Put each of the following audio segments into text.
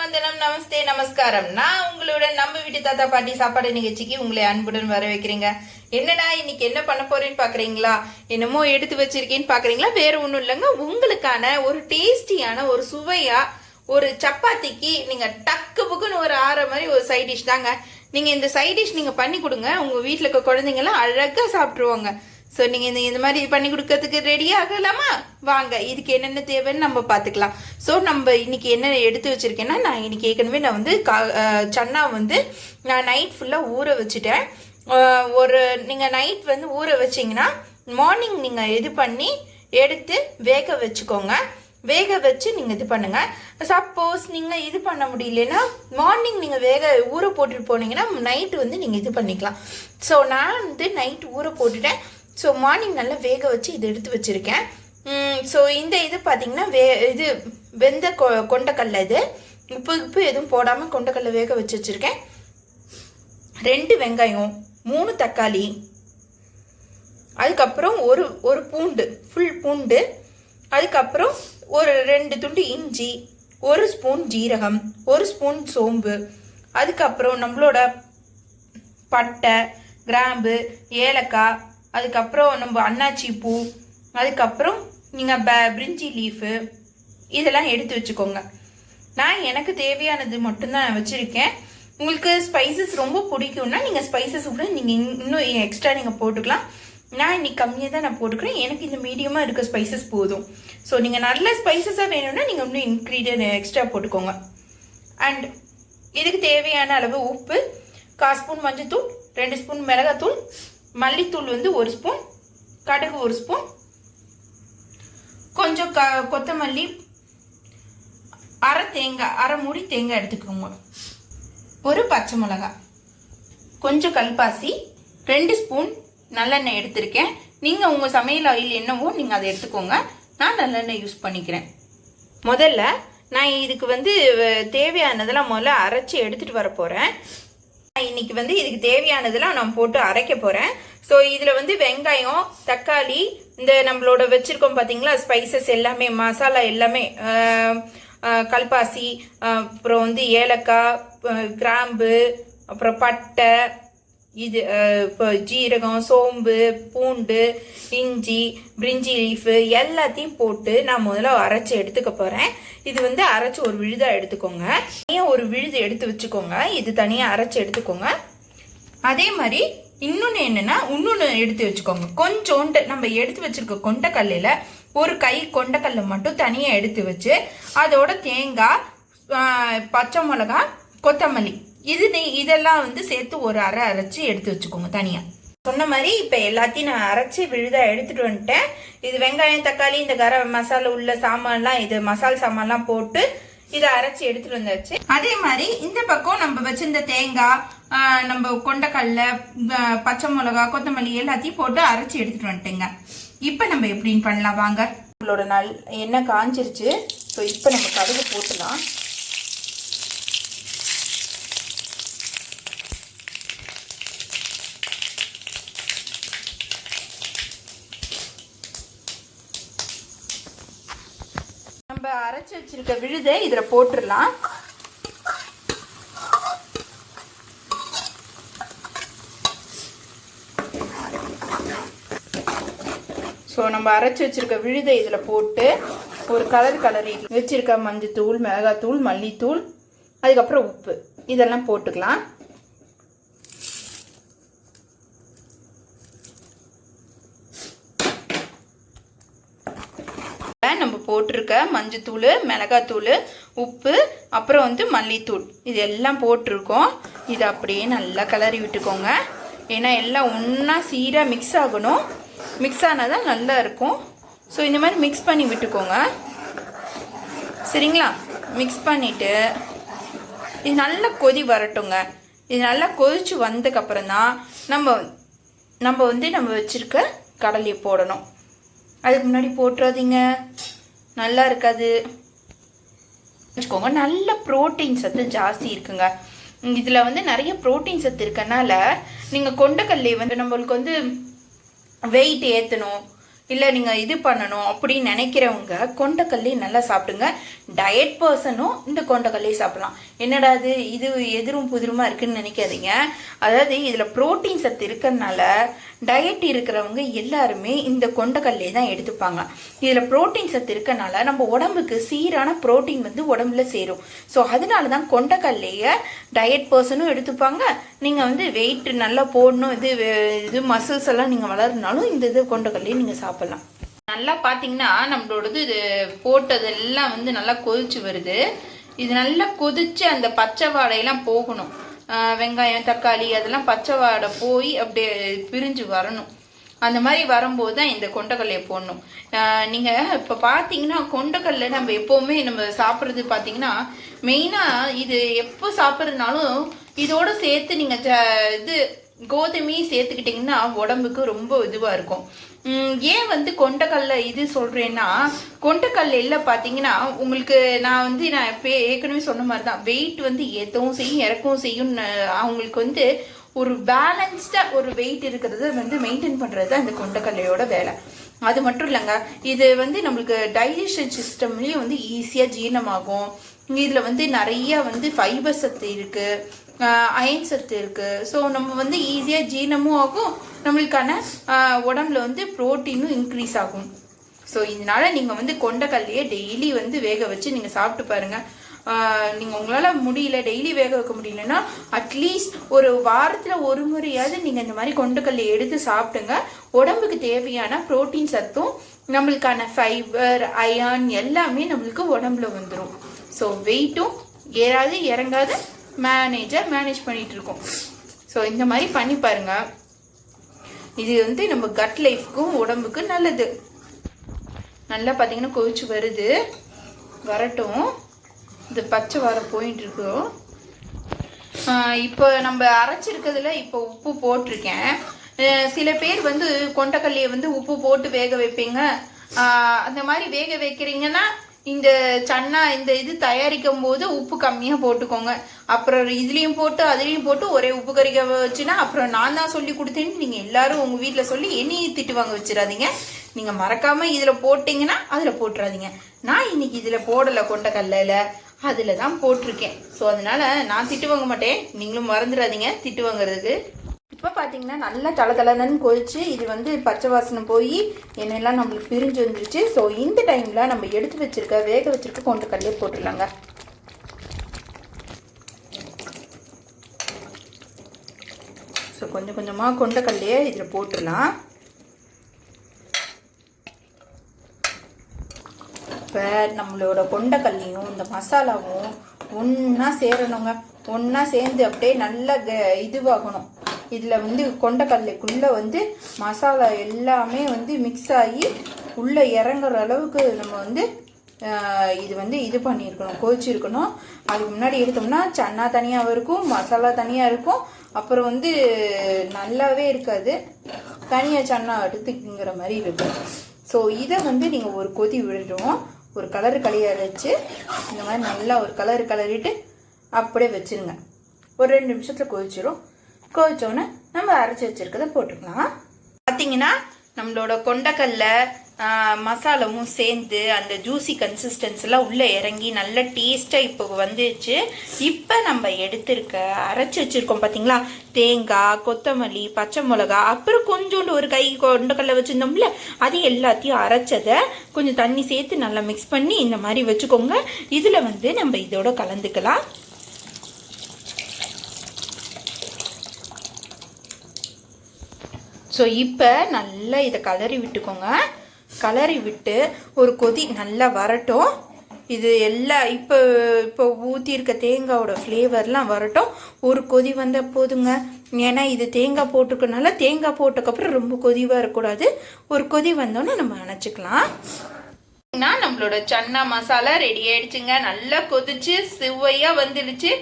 வந்தனம் நமஸ்தே நமஸ்காரம். நான் உங்களோட நம்ம வீட்டு தாத்தா பாட்டி சாப்பாடு நிகழ்ச்சிக்கு உங்களை அன்புடன் வர வைக்கிறேங்க. என்னடா இன்னைக்கு என்ன பண்ண போறேன்னு பாக்குறீங்களா? என்னமோ எடுத்து வச்சிருக்கேன்னு பாக்குறீங்களா? வேற ஒண்ணும் இல்லைங்க, உங்களுக்கான ஒரு டேஸ்டியான ஒரு சுவையா ஒரு சப்பாத்திக்கு நீங்க டக்கு புக்குன்னு ஒரு ஆற மாதிரி ஒரு சைட் டிஷ் தாங்க. நீங்க இந்த சைட் டிஷ் நீங்க பண்ணி கொடுங்க, உங்க வீட்டுல இருக்க குழந்தைங்கலாம் அழகா சாப்பிட்டுருவாங்க. ஸோ நீங்கள் இந்த மாதிரி பண்ணி கொடுக்கறதுக்கு ரெடி ஆகலாமா? வாங்க, இதுக்கு என்னென்ன தேவைன்னு நம்ம பார்த்துக்கலாம். ஸோ நம்ம இன்னைக்கு என்ன எடுத்து வச்சிருக்கேன்னா, நான் இன்னைக்கு ஏற்கனவே நான் வந்து சன்னா வந்து நான் நைட் ஃபுல்லாக ஊற வச்சுட்டேன். ஒரு நீங்கள் நைட் வந்து ஊற வச்சிங்கன்னா மார்னிங் நீங்கள் இது பண்ணி எடுத்து வேக வச்சுக்கோங்க. வேக வச்சு நீங்கள் இது பண்ணுங்க. சப்போஸ் நீங்கள் இது பண்ண முடியலன்னா மார்னிங் நீங்கள் ஊற போட்டுட்டு போனீங்கன்னா நைட்டு வந்து நீங்கள் இது பண்ணிக்கலாம். ஸோ நான் வந்து நைட் ஊற போட்டுட்டேன். ஸோ மார்னிங் நல்லா வேக வச்சு இதை எடுத்து வச்சுருக்கேன். ஸோ இந்த இது பார்த்தீங்கன்னா இது வெந்த கொண்டக்கடலை, இது உப்பு எதுவும் போடாமல் கொண்டக்கடலை வேக வச்சு வச்சுருக்கேன். 2 வெங்காயம், 3 தக்காளி, அதுக்கப்புறம் ஒரு பூண்டு, ஃபுல் பூண்டு, அதுக்கப்புறம் ஒரு 2 துண்டு இஞ்சி, 1 ஸ்பூன் ஜீரகம், 1 ஸ்பூன் சோம்பு, அதுக்கப்புறம் நம்மளோட பட்டை, கிராம்பு, ஏலக்காய், அதுக்கப்புறம் நம்ம அன்னாச்சி பூ, அதுக்கப்புறம் நீங்கள் பிரிஞ்சி லீஃபு இதெல்லாம் எடுத்து வச்சுக்கோங்க. நான் எனக்கு தேவையானது மட்டும்தான் வச்சுருக்கேன். உங்களுக்கு ஸ்பைசஸ் ரொம்ப பிடிக்கும்னா நீங்கள் ஸ்பைசஸ் கூட நீங்கள் இன்னும் எக்ஸ்ட்ரா நீங்கள் போட்டுக்கலாம். நான் இன்னைக்கு கம்மியாக தான் நான் போட்டுக்கிறேன். எனக்கு இந்த மீடியமாக இருக்க ஸ்பைசஸ் போதும். ஸோ நீங்கள் நல்ல ஸ்பைசஸாக வேணும்னா நீங்கள் இன்னும் இன்க்ரீடியன்ட் எக்ஸ்ட்ரா போட்டுக்கோங்க. அண்ட் இதுக்கு தேவையான அளவு உப்பு, 1/4 ஸ்பூன் மஞ்சத்தூள், 2 ஸ்பூன் மிளகாத்தூள், மல்லித்தூள் வந்து 1 ஸ்பூன், கடுகு 1 ஸ்பூன், கொஞ்சம் கொத்தமல்லி, அரை மூடி தேங்காய் எடுத்துக்கோங்க, ஒரு பச்சை மிளகாய், கொஞ்சம் கல்பாசி, 2 ஸ்பூன் நல்லெண்ணெய் எடுத்திருக்கேன். நீங்கள் உங்கள் சமையல் ஆயில் என்னவோ நீங்கள் அதை எடுத்துக்கோங்க. நான் நல்லெண்ணெய் யூஸ் பண்ணிக்கிறேன். முதல்ல நான் இதுக்கு வந்து தேவையானதெல்லாம் முதல்ல அரைச்சி எடுத்துகிட்டு வர போகிறேன். இன்னைக்கு வந்து இதுக்கு தேவையானதெல்லாம் நான் போட்டு அரைக்க போகிறேன். ஸோ இதில் வந்து வெங்காயம், தக்காளி, இந்த நம்மளோட வச்சுருக்கோம் பார்த்தீங்களா ஸ்பைசஸ் எல்லாமே, மசாலா எல்லாமே, கல்பாசி, அப்புறம் வந்து ஏலக்காய், கிராம்பு, அப்புறம் பட்டை, இது இப்போ ஜீரகம், சோம்பு, பூண்டு, இஞ்சி, பிரிஞ்சி லீஃபு எல்லாத்தையும் போட்டு நான் முதல்ல அரைச்சி எடுத்துக்க போகிறேன். இது வந்து அரைச்சி ஒரு விழுதாக எடுத்துக்கோங்க. தனியாக ஒரு விழுது எடுத்து வச்சுக்கோங்க. இது தனியாக அரைச்சி எடுத்துக்கோங்க. அதே மாதிரி இன்னொன்று எடுத்து வச்சுக்கோங்க. கொஞ்சோண்டு நம்ம எடுத்து வச்சிருக்க கொண்டக்கல்லையில் ஒரு கை கொண்டக்கல்லை மட்டும் தனியாக எடுத்து வச்சு அதோட தேங்காய், பச்சை மிளகா, கொத்தமல்லி இதெல்லாம் வந்து சேர்த்து ஒரு அரைச்சி எடுத்து வச்சுக்கோங்க தனியாக. சொன்ன மாதிரி இப்போ எல்லாத்தையும் நான் அரைச்சி விழுதாக எடுத்துகிட்டு வந்துட்டேன். இது வெங்காயம், தக்காளி, இந்த கரம் மசாலா உள்ள சாமான்லாம், இது மசாலா சாமான்லாம் போட்டு இதை அரைச்சி எடுத்துகிட்டு வந்தாச்சு. அதே மாதிரி இந்த பக்கம் நம்ம வச்சிருந்த தேங்காய், நம்ம கொண்டக்கடலை, பச்சை மிளகா, கொத்தமல்லி எல்லாத்தையும் போட்டு அரைச்சி எடுத்துகிட்டு வந்துட்டேங்க. இப்போ நம்ம எப்படின்னு பண்ணலாம் வாங்க. நம்மளோட எண்ணெய் காஞ்சிருச்சு. ஸோ இப்போ நம்ம கடுகு போட்டுலாம். நம்ம அரைச்சி வச்சிருக்க விழுதை இதில் போட்டுடலாம். ஸோ நம்ம அரைச்சி வச்சிருக்க விழுதை இதில் போட்டு ஒரு கலரி வச்சிருக்க மஞ்சத்தூள், மிளகாத்தூள், மல்லித்தூள், அதுக்கப்புறம் உப்பு இதெல்லாம் போட்டுக்கலாம். நம்ம போட்டிருக்க மஞ்சத்தூள், மிளகாத்தூள், உப்பு, அப்புறம் வந்து மல்லித்தூள் இது எல்லாம் போட்டிருக்கோம். இது அப்படியே நல்லா கிளறி விட்டுக்கோங்க. ஏன்னா எல்லாம் ஒன்றா சீராக மிக்ஸ் ஆகணும். மிக்ஸ் ஆனால் தான் நல்லா இருக்கும். ஸோ இந்த மாதிரி மிக்ஸ் பண்ணி விட்டுக்கோங்க. சரிங்களா? மிக்ஸ் பண்ணிவிட்டு இது நல்லா கொதி வரட்டுங்க. இது நல்லா கொதிச்சு வந்ததுக்கப்புறம் தான் நம்ம வச்சுருக்க கடலையை போடணும். அதுக்கு முன்னாடி போட்டுறாதீங்க, நல்லா இருக்காது வச்சுக்கோங்க. நல்ல ப்ரோட்டீன் சத்து ஜாஸ்தி இருக்குங்க இதில். வந்து நிறைய ப்ரோட்டீன் சத்து இருக்கனால நீங்கள் கொண்டக்கல்லையை வந்து நம்மளுக்கு வந்து வெயிட் ஏற்றணும், இல்லை நீங்கள் இது பண்ணணும் அப்படின்னு நினைக்கிறவங்க கொண்டக்கல்லே நல்லா சாப்பிடுங்க. டயட் பர்சனும் இந்த கொண்டக்கல்லே சாப்பிடலாம். என்னடா இது எதிரும் புதிருமா இருக்குன்னு நினைக்காதீங்க. அதாவது இதில் புரோட்டீன் சத்து இருக்கிறதுனால டயட் இருக்கிறவங்க எல்லாருமே இந்த கொண்டக்கல்லே தான் எடுத்துப்பாங்க. இதில் புரோட்டீன் சத்து இருக்கனால நம்ம உடம்புக்கு சீரான புரோட்டீன் வந்து உடம்புல சேரும். ஸோ அதனால தான் கொண்டக்கல்லையை டயட் பர்சனும் எடுத்துப்பாங்க. நீங்கள் வந்து வெயிட் நல்லா போடணும், இது மசில்ஸ் எல்லாம் நீங்கள் வளர்னாலும் இந்த இது கொண்டக்கல்லையே நீங்கள் சாப்பிடலாம். நல்லா பார்த்தீங்கன்னா நம்மளோடது இது போட்டதெல்லாம் வந்து நல்லா கொதிச்சு வருது. இது நல்லா கொதிச்சு அந்த பச்சை வாடையெல்லாம் போகணும். வெங்காயம் தக்காளி அதெல்லாம் பச்சை வாடை போய் அப்படியே பிரிஞ்சு வரணும். அந்த மாதிரி வரும்போது தான் இந்த கொண்டக்கல்லையை போடணும். நீங்கள் இப்போ பார்த்தீங்கன்னா கொண்டக்கல்லை நம்ம எப்போவுமே நம்ம சாப்பிட்றது பார்த்தீங்கன்னா மெயினாக இது எப்போ சாப்பிட்றதுனாலும் இதோடு சேர்த்து நீங்கள் இது கோதுமையும் சேர்த்துக்கிட்டிங்கன்னா உடம்புக்கு ரொம்ப இதுவாக இருக்கும். ஏன் வந்து கொண்டக்கல்ல இது சொல்கிறேன்னா கொண்டக்கல்ல பார்த்தீங்கன்னா உங்களுக்கு நான் ஏற்கனவே சொன்ன மாதிரி தான் வெயிட் வந்து ஏற்றவும் செய்யும் இறக்கவும் செய்யும். அவங்களுக்கு வந்து ஒரு பேலன்ஸ்டாக ஒரு வெயிட் இருக்கிறது வந்து மெயின்டைன் பண்ணுறது தான் இந்த கொண்டக்கல்லையோட வேலை. அது மட்டும் இல்லைங்க, இது வந்து நம்மளுக்கு டைஜஷன் சிஸ்டம்லேயும் வந்து ஈஸியாக ஜீரணமாகும். இதில் வந்து நிறைய வந்து ஃபைபர் சத்து இருக்குது, அயன் சத்து இருக்குது. ஸோ நம்ம வந்து ஈஸியாக ஜீரணமும் ஆகும், நம்மளுக்கான உடம்புல வந்து ப்ரோட்டீனும் இன்க்ரீஸ் ஆகும். ஸோ இதனால நீங்கள் வந்து கொண்டக்கல்லையே டெய்லி வந்து வேக வச்சு நீங்கள் சாப்பிட்டு பாருங்கள். நீங்கள் உங்களால் முடியல டெய்லி வேக வைக்க முடியலன்னா அட்லீஸ்ட் ஒரு வாரத்தில் ஒரு முறையாவது நீங்கள் இந்த மாதிரி கொண்டக்கல்லையை எடுத்து சாப்பிடுங்க. உடம்புக்கு தேவையான ப்ரோட்டீன் சத்தும் நம்மளுக்கான ஃபைபர் அயன் எல்லாமே நம்மளுக்கு உடம்புல வந்துடும். ஸோ வெயிட்டும் ஏறாது இறங்காது, மேனேஜ் பண்ணிட்டு இருக்கோம். ஸோ இந்த மாதிரி பண்ணி பாருங்க. இது வந்து நம்ம கட் லைஃப்க்கும் உடம்புக்கு நல்லது. நல்லா பார்த்தீங்கன்னா கொதிச்சு வருது, வரட்டும். இது பச்சை வர போயிட்டு இருக்கோம். இப்போ நம்ம அரைச்சிருக்கிறதுல இப்போ உப்பு போட்டிருக்கேன். சில பேர் வந்து கொண்டக்கல்லையை வந்து உப்பு போட்டு வேக வைப்பீங்க. அந்த மாதிரி வேக வைக்கிறீங்கன்னா இந்த சன்னா இந்த இது தயாரிக்கும் போது உப்பு கம்மியாக போட்டுக்கோங்க. அப்புறம் இதுலேயும் போட்டு அதுலேயும் போட்டு ஒரே உப்பு கறிக்க வச்சுன்னா அப்புறம் நான் தான் சொல்லி கொடுத்தேன்னு நீங்கள் எல்லாரும் உங்கள் வீட்டில் சொல்லி என்னையும் திட்டு வாங்க வச்சிடாதீங்க. நீங்கள் மறக்காமல் இதில் போட்டிங்கன்னா அதில் போட்டுறாதீங்க. நான் இன்னைக்கு இதில் போடலை, கொண்டக்கல்லையில் அதில் தான் போட்டிருக்கேன். ஸோ அதனால நான் திட்டு வாங்க மாட்டேன், நீங்களும் மறந்துடாதீங்க திட்டு வாங்குறதுக்கு. இப்போ பார்த்தீங்கன்னா நல்லா தளதளன்னு கொதிச்சு இது வந்து பச்சை வாசனை போய் எண்ணெயெல்லாம் நம்மளுக்கு பிரிஞ்சு வந்துருச்சு. ஸோ இந்த டைமில் நம்ம எடுத்து வச்சிருக்க வேக வச்சிருக்க கொண்டக்கல்லையே போட்டுடலாங்க. ஸோ கொஞ்சம் கொஞ்சமாக கொண்டக்கல்லையே இதில் போட்டுடலாம். இப்போ நம்மளோட கொண்டக்கல்லையும் இந்த மசாலாவும் ஒன்றா சேரணுங்க. ஒன்றா சேர்ந்து அப்படியே நல்லா இதுவாகணும். இதில் வந்து கொண்டக்கல்லைக்குள்ளே வந்து மசாலா எல்லாமே வந்து மிக்ஸ் ஆகி உள்ளே இறங்குற அளவுக்கு நம்ம வந்து இது வந்து இது பண்ணியிருக்கணும், கொதிச்சிருக்கணும். அதுக்கு முன்னாடி எடுத்தோம்னா சன்னா தனியாக இருக்கும், மசாலா தனியாக இருக்கும், அப்புறம் வந்து நல்லாவே இருக்காது, தனியாக சன்னா எடுத்துக்கிங்கிற மாதிரி இருக்கும். ஸோ இதை வந்து நீங்கள் ஒரு கொதி விடணும். ஒரு கலரு வச்சு இந்த மாதிரி நல்லா ஒரு கலரிட்டு அப்படியே வச்சுருங்க. ஒரு 2 நிமிஷத்தில் கொதிச்சிடும். கொதிச்சோன்னே நம்ம அரைச்சி வச்சுருக்கதை போட்டுக்கலாம். பார்த்தீங்கன்னா நம்மளோட கொண்டக்கல்ல மசாலாவும் சேர்ந்து அந்த ஜூசி கன்சிஸ்டன்சிலாம் உள்ளே இறங்கி நல்ல டேஸ்ட்டாக இப்போ வந்துச்சு. இப்போ நம்ம எடுத்துருக்க அரைச்சி வச்சுருக்கோம் பார்த்தீங்களா, தேங்காய், கொத்தமல்லி, பச்சை மிளகா, அப்புறம் கொஞ்சோண்டு ஒரு கை கொண்டக்கல்ல வச்சுருந்தோம்ல, அது எல்லாத்தையும் அரைச்சதை கொஞ்சம் தண்ணி சேர்த்து நல்லா மிக்ஸ் பண்ணி இந்த மாதிரி வச்சுக்கோங்க. இதில் வந்து நம்ம இதோட கலந்துக்கலாம். ஸோ இப்போ நல்லா இதை கலரி விட்டுக்கோங்க. கலரி விட்டு ஒரு கொதி நல்லா வரட்டும். இது எல்லாம் இப்போ ஊற்றிருக்க தேங்காயோட ஃப்ளேவர்லாம் வரட்டும். ஒரு கொதி வந்தால் போதுங்க. ஏன்னா இது தேங்காய் போட்டுக்கனால தேங்காய் போட்டதுக்கப்புறம் ரொம்ப கொதிவாக இருக்கக்கூடாது. ஒரு கொதி வந்தோன்னே நம்ம அணைச்சிக்கலாம். நம்மளோட சன்னா மசாலா ரெடி ஆயிடுச்சுங்க. நல்லா கொதிச்சு சுவையாக வந்துடுச்சு.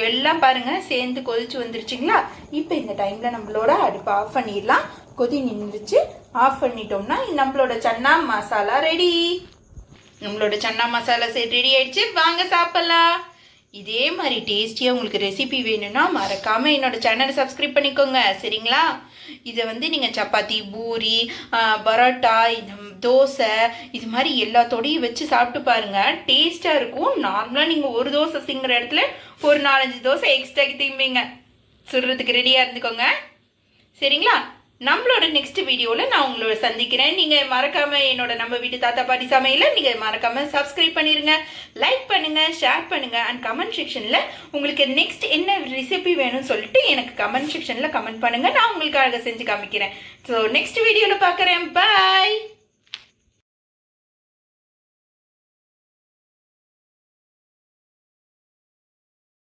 எல்லாம் பாருங்க சேர்ந்து கொதிச்சு வந்துருச்சுங்களா. இப்போ இந்த டைம்ல நம்மளோட அடுப்பு ஆஃப் பண்ணிடலாம். கொதி நின்றுச்சு, ஆஃப் பண்ணிட்டோம்னா நம்மளோட சன்னா மசாலா ரெடி. நம்மளோட சன்னா மசாலா ரெடி ஆயிடுச்சு. வாங்க சாப்பிடலாம். இதே மாதிரி டேஸ்டியாக உங்களுக்கு ரெசிபி வேணும்னா மறக்காமல் என்னோட சேனலை சப்ஸ்கிரைப் பண்ணிக்கோங்க சரிங்களா. இதை வந்து நீங்கள் சப்பாத்தி, பூரி, பரோட்டா, இந்த தோசை இது மாதிரி எல்லாத்தோடையும் வச்சு சாப்பிட்டு பாருங்கள். டேஸ்ட்டாக இருக்கும். நார்மலாக நீங்கள் ஒரு தோசை திங்கிற இடத்துல ஒரு 4-5 தோசை எக்ஸ்ட்ராக்கி திம்பிங்க. சுடுறதுக்கு ரெடியாக இருந்துக்கோங்க சரிங்களா. நம்மளோட நெக்ஸ்ட் வீடியோவில் நான் உங்களோட சந்திக்கிறேன். நீங்கள் மறக்காமல் என்னோட நம்ம வீட்டு தாத்தா பாட்டி சமையலை நீங்கள் மறக்காமல் சப்ஸ்கிரைப் பண்ணிடுங்க, லைக் பண்ணுங்கள், ஷேர் பண்ணுங்கள். அண்ட் கமெண்ட் செக்ஷனில் உங்களுக்கு நெக்ஸ்ட் என்ன ரெசிபி வேணும்னு சொல்லிட்டு எனக்கு கமெண்ட் செக்ஷனில் கமெண்ட் பண்ணுங்கள். நான் உங்களுக்காக செஞ்சு காமிக்கிறேன். ஸோ நெக்ஸ்ட் வீடியோவில் பார்க்குறேன். பாய்.